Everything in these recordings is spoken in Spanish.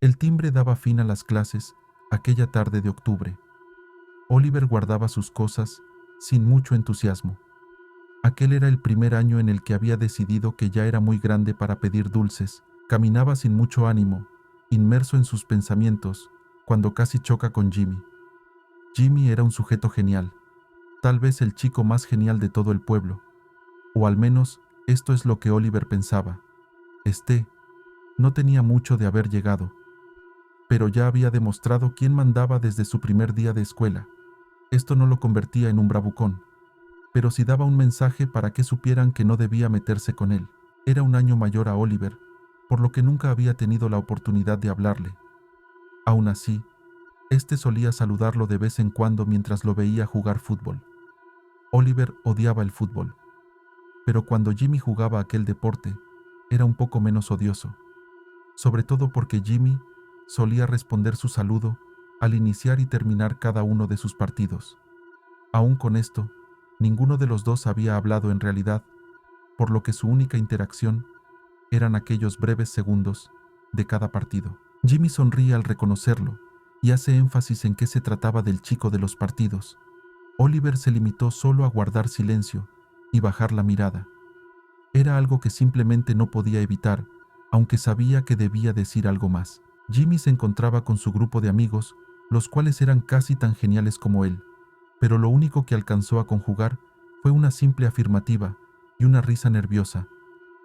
El timbre daba fin a las clases aquella tarde de octubre. Oliver guardaba sus cosas sin mucho entusiasmo. Aquel era el primer año en el que había decidido que ya era muy grande para pedir dulces. Caminaba sin mucho ánimo, inmerso en sus pensamientos, cuando casi choca con Jimmy. Jimmy era un sujeto genial, tal vez el chico más genial de todo el pueblo, o al menos esto es lo que Oliver pensaba. No tenía mucho de haber llegado, pero ya había demostrado quién mandaba desde su primer día de escuela. Esto no lo convertía en un bravucón, pero sí daba un mensaje para que supieran que no debía meterse con él. Era un año mayor a Oliver, por lo que nunca había tenido la oportunidad de hablarle. Aún así, solía saludarlo de vez en cuando mientras lo veía jugar fútbol. Oliver odiaba el fútbol, pero cuando Jimmy jugaba aquel deporte, era un poco menos odioso, sobre todo porque Jimmy solía responder su saludo al iniciar y terminar cada uno de sus partidos. Aún con esto, ninguno de los dos había hablado en realidad, por lo que su única interacción eran aquellos breves segundos de cada partido. Jimmy sonríe al reconocerlo y hace énfasis en que se trataba del chico de los partidos. Oliver se limitó solo a guardar silencio y bajar la mirada. Era algo que simplemente no podía evitar, aunque sabía que debía decir algo más. Jimmy se encontraba con su grupo de amigos, los cuales eran casi tan geniales como él, pero lo único que alcanzó a conjugar fue una simple afirmativa y una risa nerviosa,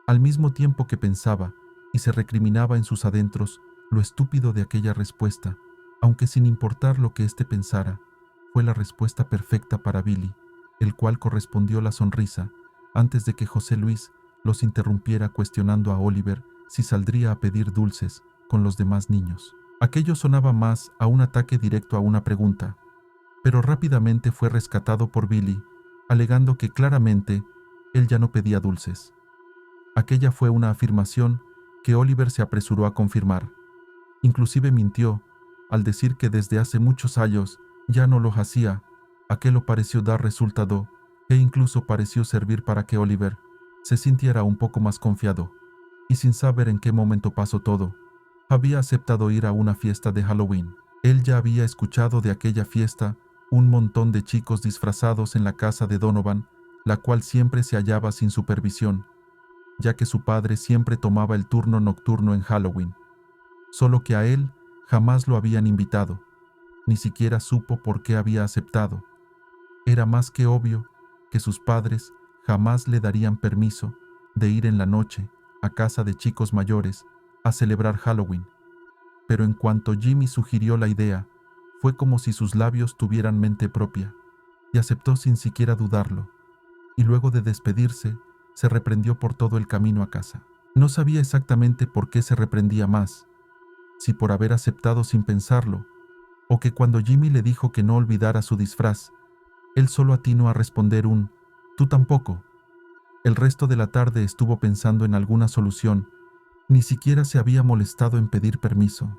al mismo tiempo que pensaba y se recriminaba en sus adentros lo estúpido de aquella respuesta, aunque sin importar lo que éste pensara, fue la respuesta perfecta para Billy, el cual correspondió la sonrisa antes de que José Luis los interrumpiera cuestionando a Oliver si saldría a pedir dulces con los demás niños. Aquello sonaba más a un ataque directo a una pregunta, pero rápidamente fue rescatado por Billy, alegando que claramente él ya no pedía dulces. Aquella fue una afirmación que Oliver se apresuró a confirmar. Inclusive mintió al decir que desde hace muchos años ya no lo hacía. Aquello pareció dar resultado e incluso pareció servir para que Oliver se sintiera un poco más confiado, y sin saber en qué momento pasó todo, había aceptado ir a una fiesta de Halloween. Él ya había escuchado de aquella fiesta un montón de chicos disfrazados en la casa de Donovan, la cual siempre se hallaba sin supervisión, ya que su padre siempre tomaba el turno nocturno en Halloween, solo que a él jamás lo habían invitado, ni siquiera supo por qué había aceptado. Era más que obvio que sus padres jamás le darían permiso de ir en la noche a casa de chicos mayores a celebrar Halloween, pero en cuanto Jimmy sugirió la idea, fue como si sus labios tuvieran mente propia, y aceptó sin siquiera dudarlo, y luego de despedirse, se reprendió por todo el camino a casa. No sabía exactamente por qué se reprendía más, si por haber aceptado sin pensarlo, o que cuando Jimmy le dijo que no olvidara su disfraz, él solo atinó a responder un «tú tampoco». El resto de la tarde estuvo pensando en alguna solución, ni siquiera se había molestado en pedir permiso.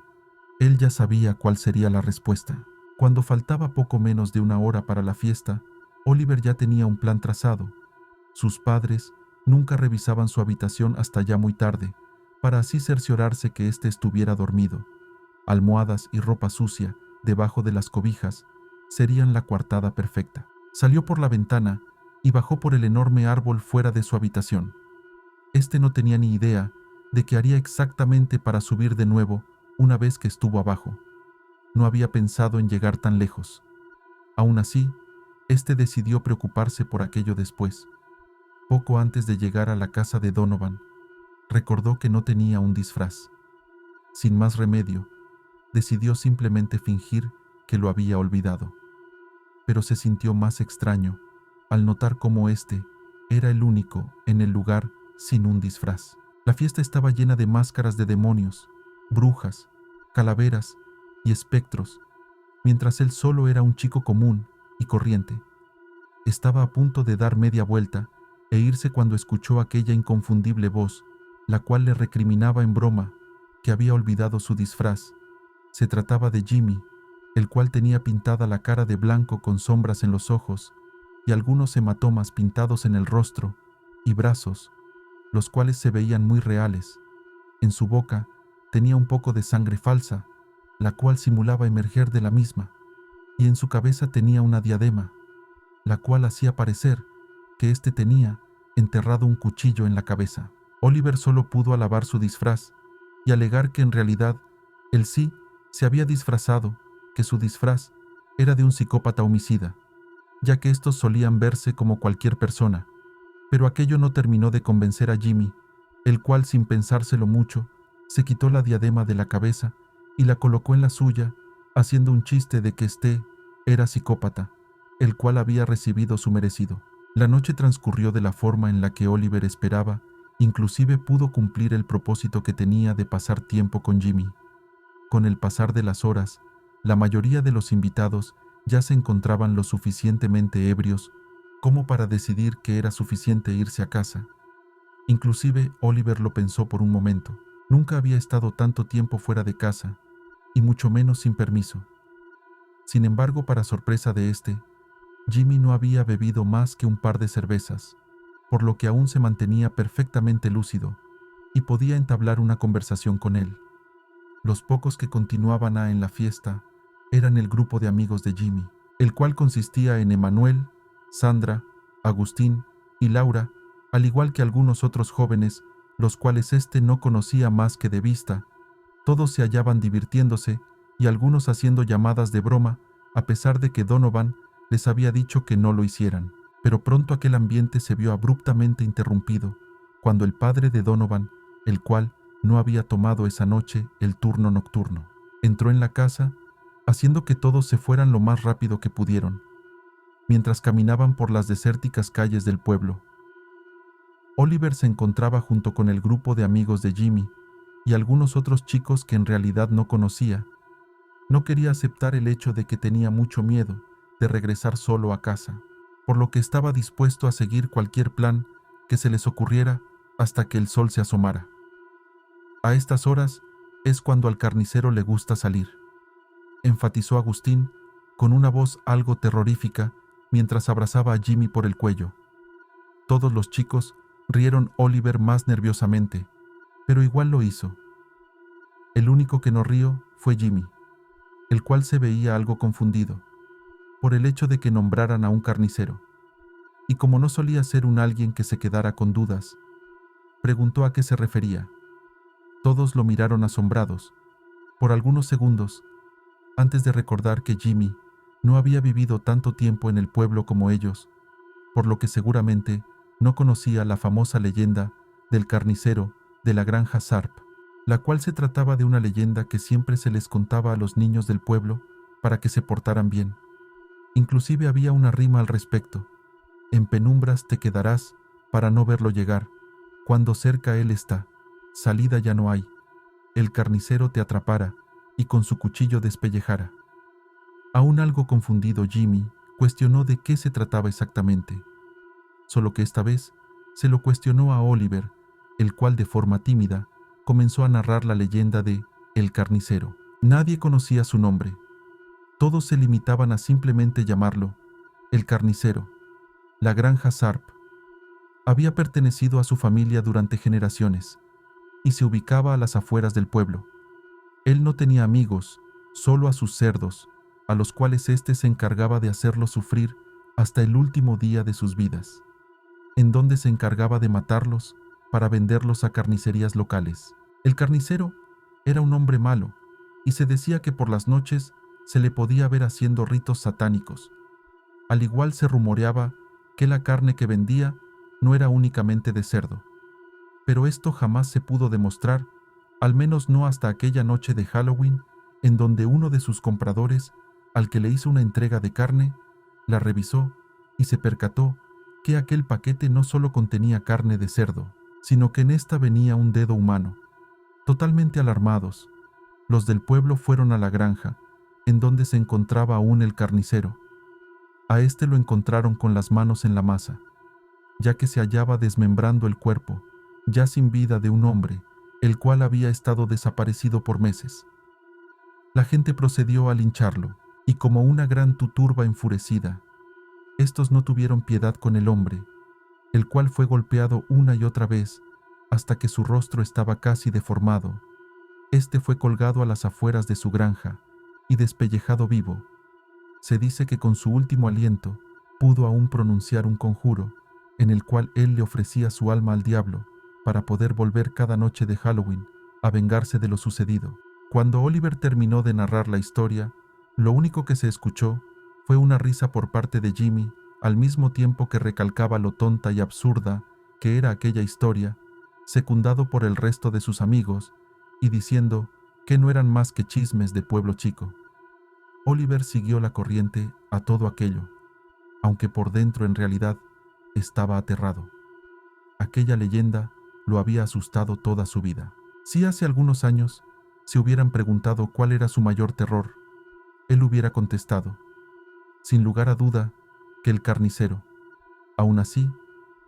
Él ya sabía cuál sería la respuesta. Cuando faltaba poco menos de una hora para la fiesta, Oliver ya tenía un plan trazado. Sus padres nunca revisaban su habitación hasta ya muy tarde, para así cerciorarse que éste estuviera dormido. Almohadas y ropa sucia debajo de las cobijas serían la coartada perfecta. Salió por la ventana y bajó por el enorme árbol fuera de su habitación. No tenía ni idea de qué haría exactamente para subir de nuevo una vez que estuvo abajo. No había pensado en llegar tan lejos. Aún así, decidió preocuparse por aquello después. Poco antes de llegar a la casa de Donovan, recordó que no tenía un disfraz. Sin más remedio, decidió simplemente fingir que lo había olvidado. Pero se sintió más extraño al notar cómo era el único en el lugar sin un disfraz. La fiesta estaba llena de máscaras de demonios, brujas, calaveras y espectros, mientras él solo era un chico común y corriente. Estaba a punto de dar media vuelta e irse cuando escuchó aquella inconfundible voz, la cual le recriminaba en broma que había olvidado su disfraz. Se trataba de Jimmy, el cual tenía pintada la cara de blanco con sombras en los ojos y algunos hematomas pintados en el rostro y brazos, los cuales se veían muy reales. En su boca tenía un poco de sangre falsa, la cual simulaba emerger de la misma, y en su cabeza tenía una diadema, la cual hacía parecer que éste tenía enterrado un cuchillo en la cabeza. Oliver solo pudo alabar su disfraz y alegar que en realidad él sí se había disfrazado, que su disfraz era de un psicópata homicida, ya que estos solían verse como cualquier persona, pero aquello no terminó de convencer a Jimmy, el cual, sin pensárselo mucho, se quitó la diadema de la cabeza y la colocó en la suya, haciendo un chiste de que este era psicópata, el cual había recibido su merecido. La noche transcurrió de la forma en la que Oliver esperaba, inclusive pudo cumplir el propósito que tenía de pasar tiempo con Jimmy. Con el pasar de las horas, la mayoría de los invitados ya se encontraban lo suficientemente ebrios como para decidir que era suficiente irse a casa. Inclusive Oliver lo pensó por un momento. Nunca había estado tanto tiempo fuera de casa, y mucho menos sin permiso. Sin embargo, para sorpresa de Jimmy no había bebido más que un par de cervezas, por lo que aún se mantenía perfectamente lúcido y podía entablar una conversación con él. Los pocos que continuaban en la fiesta eran el grupo de amigos de Jimmy, el cual consistía en Emanuel, Sandra, Agustín y Laura, al igual que algunos otros jóvenes, los cuales no conocía más que de vista. Todos se hallaban divirtiéndose y algunos haciendo llamadas de broma, a pesar de que Donovan les había dicho que no lo hicieran. Pero pronto aquel ambiente se vio abruptamente interrumpido, cuando el padre de Donovan, el cual no había tomado esa noche el turno nocturno, entró en la casa, haciendo que todos se fueran lo más rápido que pudieron. Mientras caminaban por las desérticas calles del pueblo, Oliver se encontraba junto con el grupo de amigos de Jimmy y algunos otros chicos que en realidad no conocía. No quería aceptar el hecho de que tenía mucho miedo de regresar solo a casa, por lo que estaba dispuesto a seguir cualquier plan que se les ocurriera hasta que el sol se asomara. A estas horas es cuando al carnicero le gusta salir, enfatizó Agustín con una voz algo terrorífica mientras abrazaba a Jimmy por el cuello. Todos los chicos rieron Oliver más nerviosamente, pero igual lo hizo. El único que no rió fue Jimmy, el cual se veía algo confundido por el hecho de que nombraran a un carnicero, y como no solía ser un alguien que se quedara con dudas, preguntó a qué se refería. Todos lo miraron asombrados por algunos segundos antes de recordar que Jimmy no había vivido tanto tiempo en el pueblo como ellos, por lo que seguramente no conocía la famosa leyenda del carnicero de la granja Sarp, la cual se trataba de una leyenda que siempre se les contaba a los niños del pueblo para que se portaran bien. Inclusive había una rima al respecto: en penumbras te quedarás para no verlo llegar, cuando cerca él está, salida ya no hay, el carnicero te atrapara y con su cuchillo despellejara. Aún algo confundido, Jimmy cuestionó de qué se trataba exactamente, solo que esta vez se lo cuestionó a Oliver, el cual de forma tímida comenzó a narrar la leyenda de El Carnicero. Nadie conocía su nombre. Todos se limitaban a simplemente llamarlo El Carnicero. La granja Sarp había pertenecido a su familia durante generaciones y se ubicaba a las afueras del pueblo. Él no tenía amigos, solo a sus cerdos, a los cuales se encargaba de hacerlos sufrir hasta el último día de sus vidas, en donde se encargaba de matarlos para venderlos a carnicerías locales. El carnicero era un hombre malo y se decía que por las noches se le podía ver haciendo ritos satánicos. Al igual se rumoreaba que la carne que vendía no era únicamente de cerdo, pero esto jamás se pudo demostrar, al menos no hasta aquella noche de Halloween, en donde uno de sus compradores, al que le hizo una entrega de carne, la revisó y se percató que aquel paquete no solo contenía carne de cerdo, sino que en esta venía un dedo humano. Totalmente alarmados, los del pueblo fueron a la granja, en donde se encontraba aún el carnicero. A lo encontraron con las manos en la masa, ya que se hallaba desmembrando el cuerpo, ya sin vida, de un hombre, el cual había estado desaparecido por meses. La gente procedió a lincharlo, y como una gran turba enfurecida, estos no tuvieron piedad con el hombre, el cual fue golpeado una y otra vez hasta que su rostro estaba casi deformado, Este fue colgado a las afueras de su granja y despellejado vivo. Se dice que con su último aliento pudo aún pronunciar un conjuro en el cual él le ofrecía su alma al diablo para poder volver cada noche de Halloween a vengarse de lo sucedido. Cuando Oliver terminó de narrar la historia, lo único que se escuchó fue una risa por parte de Jimmy, al mismo tiempo que recalcaba lo tonta y absurda que era aquella historia, secundado por el resto de sus amigos, y diciendo que no eran más que chismes de pueblo chico. Oliver siguió la corriente a todo aquello, aunque por dentro en realidad estaba aterrado. Aquella leyenda lo había asustado toda su vida. Si hace algunos años se hubieran preguntado cuál era su mayor terror, él hubiera contestado, sin lugar a duda, que el carnicero. Aún así,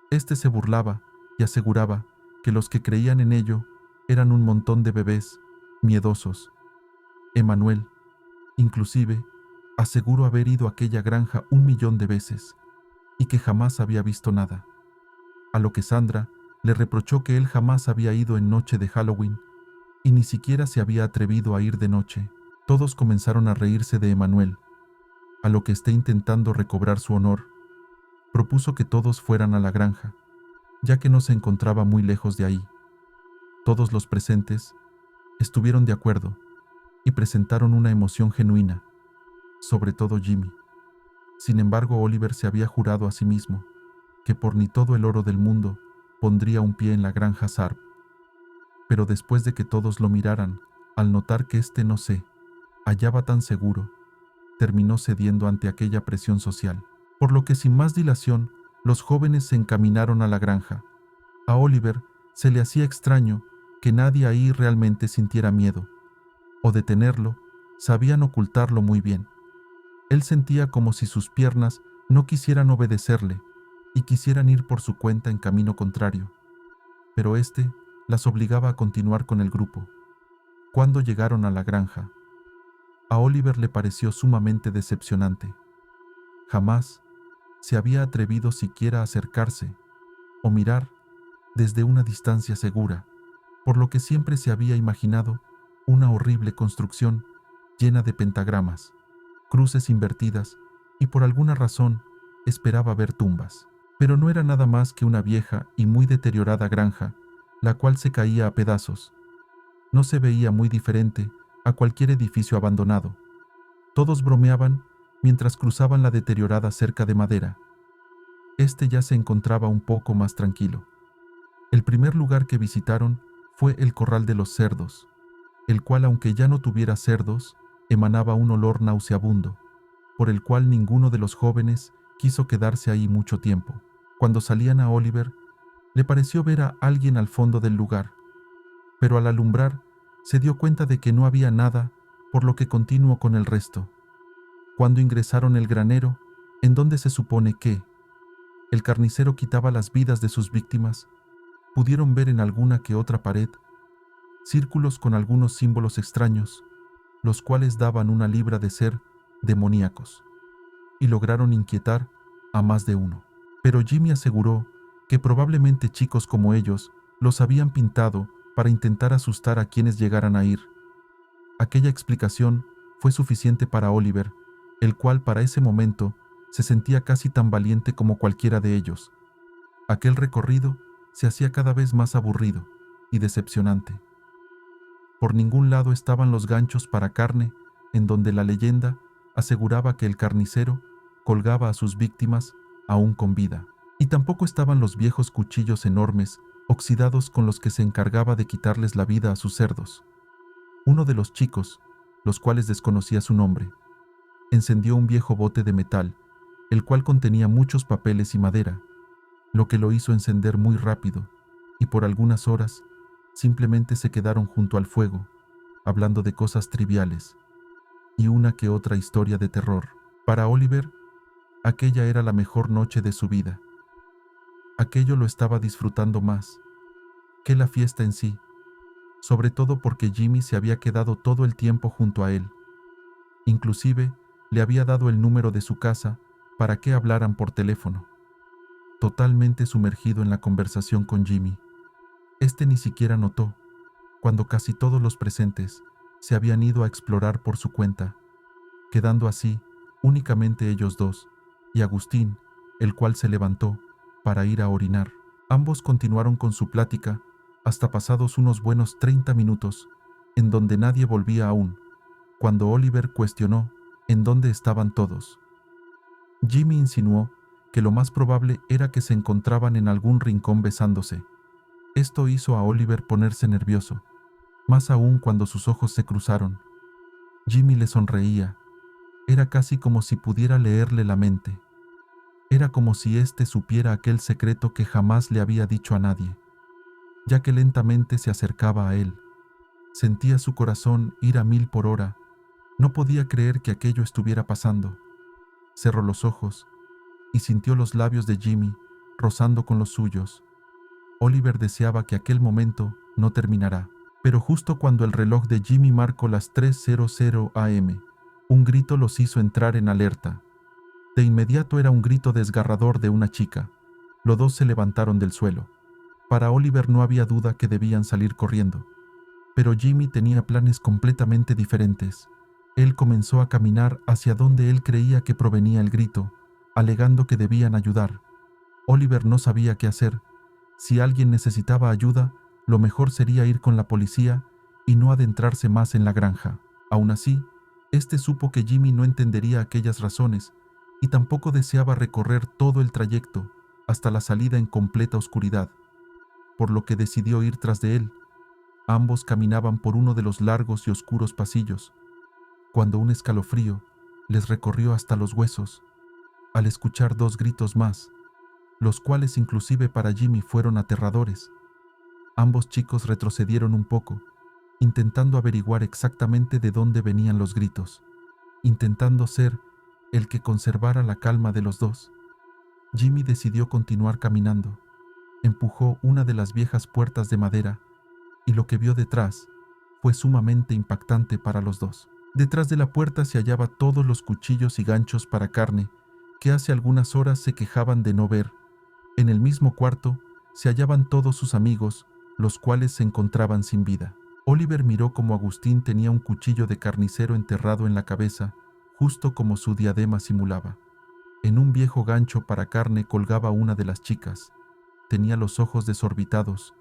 éste se burlaba y aseguraba que los que creían en ello eran un montón de bebés miedosos. Emanuel, inclusive, aseguró haber ido a aquella granja 1.000.000 de veces y que jamás había visto nada. A lo que Sandra le reprochó que él jamás había ido en noche de Halloween y ni siquiera se había atrevido a ir de noche. Todos comenzaron a reírse de Emanuel, a lo que esté intentando recobrar su honor. Propuso que todos fueran a la granja, ya que no se encontraba muy lejos de ahí. Todos los presentes estuvieron de acuerdo y presentaron una emoción genuina, sobre todo Jimmy. Sin embargo, Oliver se había jurado a sí mismo que por ni todo el oro del mundo pondría un pie en la granja Sarp. Pero después de que todos lo miraran, al notar que éste no se hallaba tan seguro, terminó cediendo ante aquella presión social. Por lo que sin más dilación, los jóvenes se encaminaron a la granja. A Oliver se le hacía extraño que nadie ahí realmente sintiera miedo, o de tenerlo, sabían ocultarlo muy bien. Él sentía como si sus piernas no quisieran obedecerle y quisieran ir por su cuenta en camino contrario, pero éste las obligaba a continuar con el grupo. Cuando llegaron a la granja, a Oliver le pareció sumamente decepcionante. Jamás se había atrevido siquiera a acercarse o mirar desde una distancia segura, por lo que siempre se había imaginado una horrible construcción llena de pentagramas, cruces invertidas y por alguna razón esperaba ver tumbas. Pero no era nada más que una vieja y muy deteriorada granja, la cual se caía a pedazos. No se veía muy diferente a cualquier edificio abandonado. Todos bromeaban mientras cruzaban la deteriorada cerca de madera. Este ya se encontraba un poco más tranquilo. El primer lugar que visitaron fue el corral de los cerdos, el cual, aunque ya no tuviera cerdos, emanaba un olor nauseabundo, por el cual ninguno de los jóvenes quiso quedarse ahí mucho tiempo. Cuando salían a Oliver, le pareció ver a alguien al fondo del lugar, pero al alumbrar se dio cuenta de que no había nada, por lo que continuó con el resto. Cuando ingresaron el granero, en donde se supone que el carnicero quitaba las vidas de sus víctimas, pudieron ver en alguna que otra pared círculos con algunos símbolos extraños, los cuales daban una libra de ser demoníacos, y lograron inquietar a más de uno. Pero Jimmy aseguró que probablemente chicos como ellos los habían pintado para intentar asustar a quienes llegaran a ir. Aquella explicación fue suficiente para Oliver, el cual para ese momento se sentía casi tan valiente como cualquiera de ellos. Aquel recorrido se hacía cada vez más aburrido y decepcionante. Por ningún lado estaban los ganchos para carne, en donde la leyenda aseguraba que el carnicero colgaba a sus víctimas aún con vida. Y tampoco estaban los viejos cuchillos enormes, oxidados, con los que se encargaba de quitarles la vida a sus cerdos. Uno de los chicos, los cuales desconocía su nombre, encendió un viejo bote de metal, el cual contenía muchos papeles y madera, lo que lo hizo encender muy rápido, y por algunas horas simplemente se quedaron junto al fuego, hablando de cosas triviales, y una que otra historia de terror. Para Oliver, aquella era la mejor noche de su vida. Aquello lo estaba disfrutando más que la fiesta en sí, sobre todo porque Jimmy se había quedado todo el tiempo junto a él. Inclusive, le había dado el número de su casa para que hablaran por teléfono. Totalmente sumergido en la conversación con Jimmy, este ni siquiera notó cuando casi todos los presentes se habían ido a explorar por su cuenta, quedando así únicamente ellos dos y Agustín, el cual se levantó para ir a orinar. Ambos continuaron con su plática hasta pasados unos buenos 30 minutos, en donde nadie volvía aún, cuando Oliver cuestionó en dónde estaban todos. Jimmy insinuó que lo más probable era que se encontraban en algún rincón besándose. Esto hizo a Oliver ponerse nervioso, más aún cuando sus ojos se cruzaron. Jimmy le sonreía. Era casi como si pudiera leerle la mente. Era como si éste supiera aquel secreto que jamás le había dicho a nadie, ya que lentamente se acercaba a él. Sentía su corazón ir a 1000 por hora. No podía creer que aquello estuviera pasando. Cerró los ojos y sintió los labios de Jimmy rozando con los suyos. Oliver deseaba que aquel momento no terminara, pero justo cuando el reloj de Jimmy marcó las 3:00 am, un grito los hizo entrar en alerta. De inmediato era un grito desgarrador de una chica. Los dos se levantaron del suelo. Para Oliver no había duda que debían salir corriendo, pero Jimmy tenía planes completamente diferentes. Él comenzó a caminar hacia donde él creía que provenía el grito, alegando que debían ayudar. Oliver no sabía qué hacer. Si alguien necesitaba ayuda, lo mejor sería ir con la policía y no adentrarse más en la granja. Aún así, este supo que Jimmy no entendería aquellas razones y tampoco deseaba recorrer todo el trayecto hasta la salida en completa oscuridad, por lo que decidió ir tras de él. Ambos caminaban por uno de los largos y oscuros pasillos, cuando un escalofrío les recorrió hasta los huesos, al escuchar dos gritos más, los cuales inclusive para Jimmy fueron aterradores. Ambos chicos retrocedieron un poco, intentando averiguar exactamente de dónde venían los gritos, intentando ser el que conservara la calma de los dos. Jimmy decidió continuar caminando. Empujó una de las viejas puertas de madera y lo que vio detrás fue sumamente impactante para los dos. Detrás de la puerta se hallaban todos los cuchillos y ganchos para carne que hace algunas horas se quejaban de no ver. En el mismo cuarto se hallaban todos sus amigos, los cuales se encontraban sin vida. Oliver miró cómo Agustín tenía un cuchillo de carnicero enterrado en la cabeza, justo como su diadema simulaba. En un viejo gancho para carne colgaba una de las chicas. Tenía los ojos desorbitados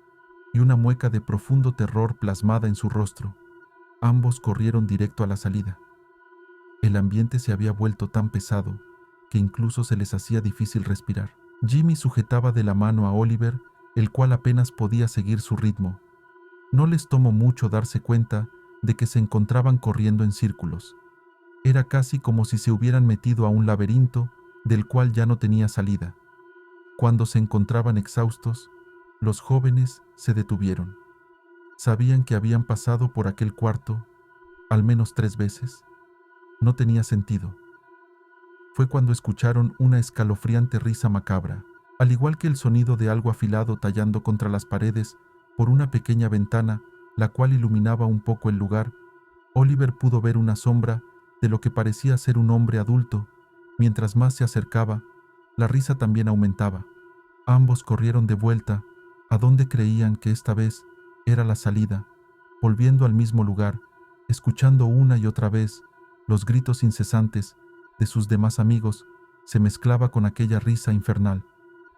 y una mueca de profundo terror plasmada en su rostro. Ambos corrieron directo a la salida. El ambiente se había vuelto tan pesado que incluso se les hacía difícil respirar. Jimmy sujetaba de la mano a Oliver, el cual apenas podía seguir su ritmo. No les tomó mucho darse cuenta de que se encontraban corriendo en círculos. Era casi como si se hubieran metido a un laberinto del cual ya no tenía salida. Cuando se encontraban exhaustos, los jóvenes se detuvieron. Sabían que habían pasado por aquel cuarto al menos 3 veces. No tenía sentido. Fue cuando escucharon una escalofriante risa macabra, al igual que el sonido de algo afilado tallando contra las paredes por una pequeña ventana, la cual iluminaba un poco el lugar. Oliver pudo ver una sombra de lo que parecía ser un hombre adulto. Mientras más se acercaba, la risa también aumentaba. Ambos corrieron de vuelta a donde creían que esta vez era la salida, volviendo al mismo lugar, escuchando una y otra vez los gritos incesantes de sus demás amigos. Se mezclaba con aquella risa infernal.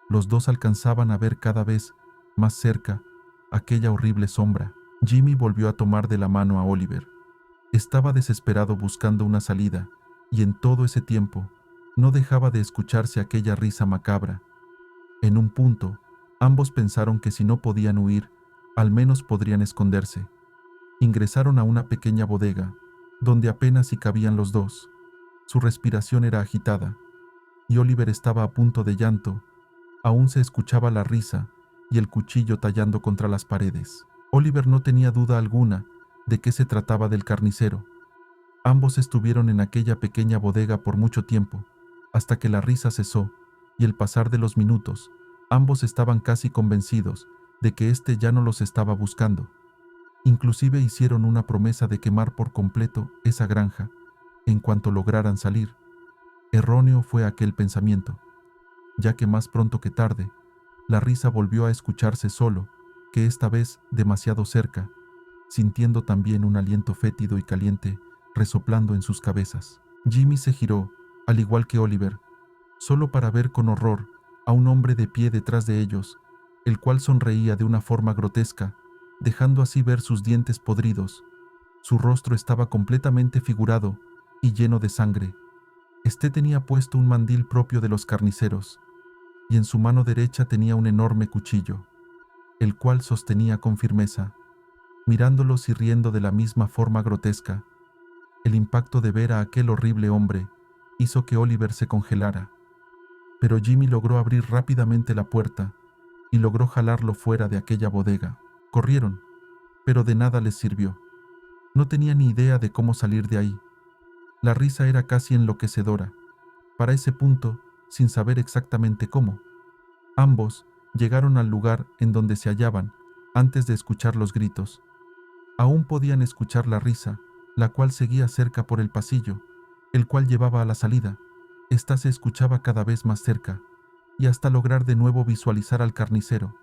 Los dos alcanzaban a ver cada vez más cerca aquella horrible sombra. Jimmy volvió a tomar de la mano a Oliver. Estaba desesperado buscando una salida, y en todo ese tiempo no dejaba de escucharse aquella risa macabra. En un punto, ambos pensaron que si no podían huir, al menos podrían esconderse. Ingresaron a una pequeña bodega, donde apenas si cabían los dos. Su respiración era agitada, y Oliver estaba a punto de llanto. Aún se escuchaba la risa y el cuchillo tallando contra las paredes. Oliver no tenía duda alguna de que se trataba del carnicero. Ambos estuvieron en aquella pequeña bodega por mucho tiempo, hasta que la risa cesó, y el pasar de los minutos, ambos estaban casi convencidos de que éste ya no los estaba buscando. Inclusive hicieron una promesa de quemar por completo esa granja en cuanto lograran salir. Erróneo fue aquel pensamiento, ya que más pronto que tarde, la risa volvió a escucharse solo, que esta vez demasiado cerca, sintiendo también un aliento fétido y caliente resoplando en sus cabezas. Jimmy se giró, al igual que Oliver, solo para ver con horror a un hombre de pie detrás de ellos, el cual sonreía de una forma grotesca, dejando así ver sus dientes podridos. Su rostro estaba completamente figurado y lleno de sangre. Este tenía puesto un mandil propio de los carniceros, y en su mano derecha tenía un enorme cuchillo, el cual sostenía con firmeza. Mirándolos y riendo de la misma forma grotesca, el impacto de ver a aquel horrible hombre hizo que Oliver se congelara. Pero Jimmy logró abrir rápidamente la puerta y logró jalarlo fuera de aquella bodega. Corrieron, pero de nada les sirvió. No tenía ni idea de cómo salir de ahí. La risa era casi enloquecedora. Para ese punto, sin saber exactamente cómo, ambos llegaron al lugar en donde se hallaban antes de escuchar los gritos. Aún podían escuchar la risa, la cual seguía cerca por el pasillo, el cual llevaba a la salida. Esta se escuchaba cada vez más cerca, y hasta lograr de nuevo visualizar al carnicero.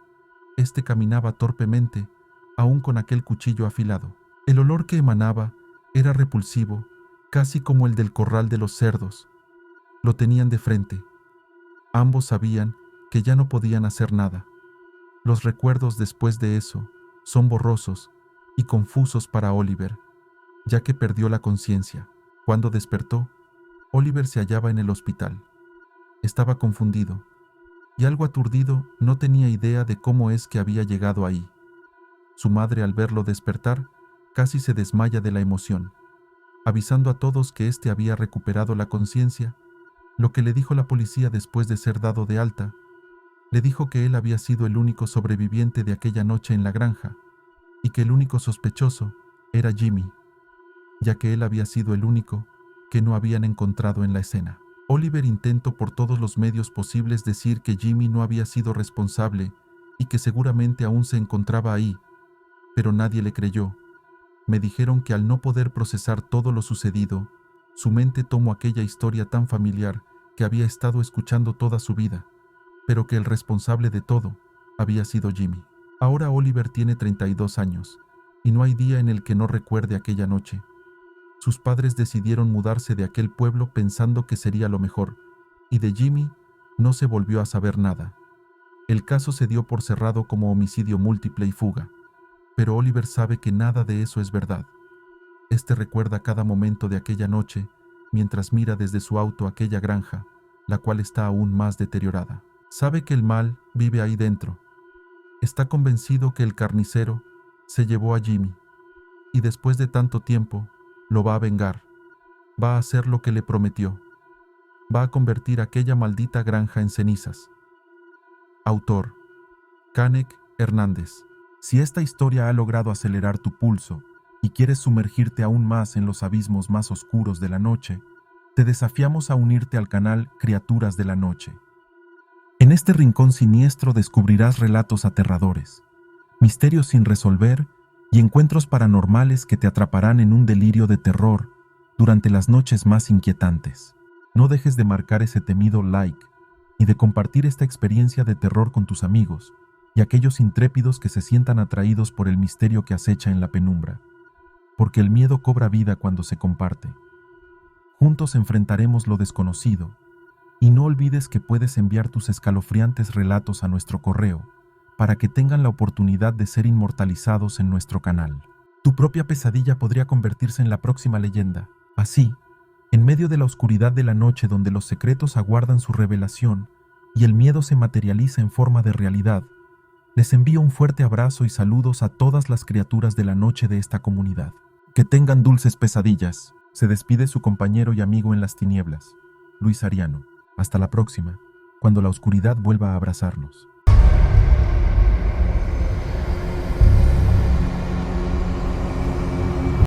Este caminaba torpemente, aún con aquel cuchillo afilado. El olor que emanaba era repulsivo, casi como el del corral de los cerdos. Lo tenían de frente. Ambos sabían que ya no podían hacer nada. Los recuerdos después de eso son borrosos y confusos para Oliver, ya que perdió la conciencia. Cuando despertó, Oliver se hallaba en el hospital. Estaba confundido y algo aturdido, no tenía idea de cómo es que había llegado ahí. Su madre, al verlo despertar, casi se desmaya de la emoción, avisando a todos que éste había recuperado la conciencia. Lo que le dijo la policía después de ser dado de alta, le dijo que él había sido el único sobreviviente de aquella noche en la granja y que el único sospechoso era Jimmy, ya que él había sido el único que no habían encontrado en la escena. Oliver intentó por todos los medios posibles decir que Jimmy no había sido responsable y que seguramente aún se encontraba ahí, pero nadie le creyó. Me dijeron que al no poder procesar todo lo sucedido, su mente tomó aquella historia tan familiar que había estado escuchando toda su vida, pero que el responsable de todo había sido Jimmy. Ahora Oliver tiene 32 años y no hay día en el que no recuerde aquella noche. Sus padres decidieron mudarse de aquel pueblo pensando que sería lo mejor, y de Jimmy no se volvió a saber nada. El caso se dio por cerrado como homicidio múltiple y fuga, pero Oliver sabe que nada de eso es verdad. Este recuerda cada momento de aquella noche mientras mira desde su auto aquella granja, la cual está aún más deteriorada. Sabe que el mal vive ahí dentro. Está convencido que el carnicero se llevó a Jimmy, y después de tanto tiempo, lo va a vengar. Va a hacer lo que le prometió. Va a convertir aquella maldita granja en cenizas. Autor: Canek Hernández. Si esta historia ha logrado acelerar tu pulso y quieres sumergirte aún más en los abismos más oscuros de la noche, te desafiamos a unirte al canal Criaturas de la Noche. En este rincón siniestro descubrirás relatos aterradores, misterios sin resolver y encuentros paranormales que te atraparán en un delirio de terror durante las noches más inquietantes. No dejes de marcar ese temido like y de compartir esta experiencia de terror con tus amigos y aquellos intrépidos que se sientan atraídos por el misterio que acecha en la penumbra, porque el miedo cobra vida cuando se comparte. Juntos enfrentaremos lo desconocido, y no olvides que puedes enviar tus escalofriantes relatos a nuestro correo para que tengan la oportunidad de ser inmortalizados en nuestro canal. Tu propia pesadilla podría convertirse en la próxima leyenda. Así, en medio de la oscuridad de la noche donde los secretos aguardan su revelación y el miedo se materializa en forma de realidad, les envío un fuerte abrazo y saludos a todas las criaturas de la noche de esta comunidad. Que tengan dulces pesadillas. Se despide su compañero y amigo en las tinieblas, Luis Ariano. Hasta la próxima, cuando la oscuridad vuelva a abrazarnos.